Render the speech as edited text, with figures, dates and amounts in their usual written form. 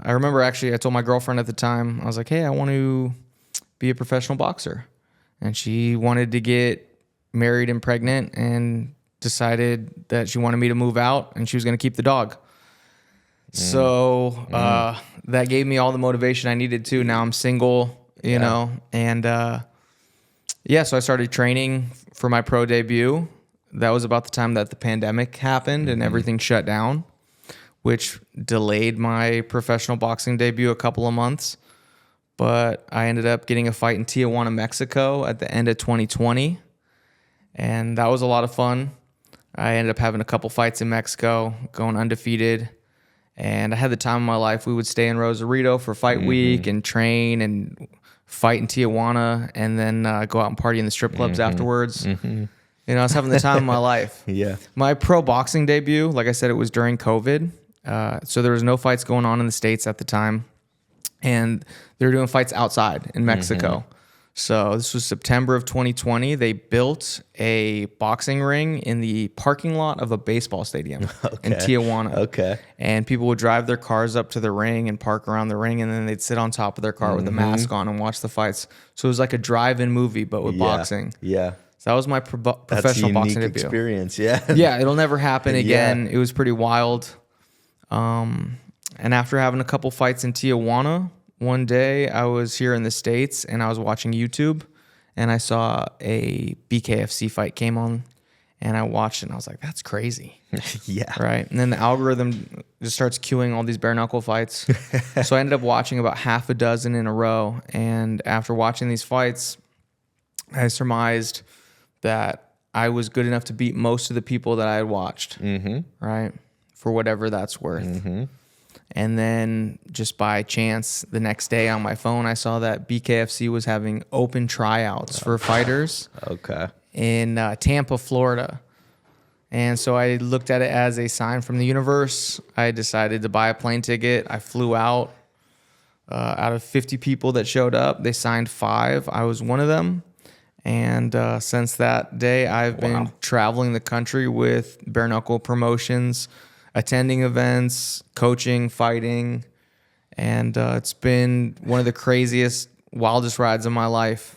I remember actually I told my girlfriend at the time, I was like, hey, I want to be a professional boxer. And she wanted to get married and pregnant and decided that she wanted me to move out and she was going to keep the dog. So that gave me all the motivation I needed to. Now I'm single, you know, and so I started training for my pro debut. That was about the time that the pandemic happened and everything shut down, which delayed my professional boxing debut a couple of months. But I ended up getting a fight in Tijuana, Mexico at the end of 2020. And that was a lot of fun. I ended up having a couple fights in Mexico, going undefeated. And I had the time of my life. We would stay in Rosarito for fight week and train and fight in Tijuana and then go out and party in the strip clubs afterwards. You know, I was having the time of my life. Yeah. My pro boxing debut, like I said, it was during COVID. So there was no fights going on in the States at the time. And they were doing fights outside in Mexico. So this was September of 2020. They built a boxing ring in the parking lot of a baseball stadium in Tijuana. Okay. And people would drive their cars up to the ring and park around the ring, and then they'd sit on top of their car with a mask on and watch the fights. So it was like a drive-in movie, but with boxing. Yeah. So that was my professional boxing debut. Experience. Yeah. Yeah, it'll never happen again. It was pretty wild. And after having a couple fights in Tijuana, one day I was here in the States and I was watching YouTube and I saw a BKFC fight came on and I watched it and I was like, that's crazy. Yeah. Right. And then the algorithm just starts queuing all these bare knuckle fights. So I ended up watching about half a dozen in a row. And after watching these fights, I surmised that I was good enough to beat most of the people that I had watched. Right. For whatever that's worth. And then just by chance, the next day on my phone, I saw that BKFC was having open tryouts for fighters in Tampa, Florida. And so I looked at it as a sign from the universe. I decided to buy a plane ticket. I flew out. Out of 50 people that showed up, they signed 5. I was one of them. And since that day, I've been traveling the country with bare knuckle promotions, attending events, coaching, fighting, and it's been one of the craziest, wildest rides of my life.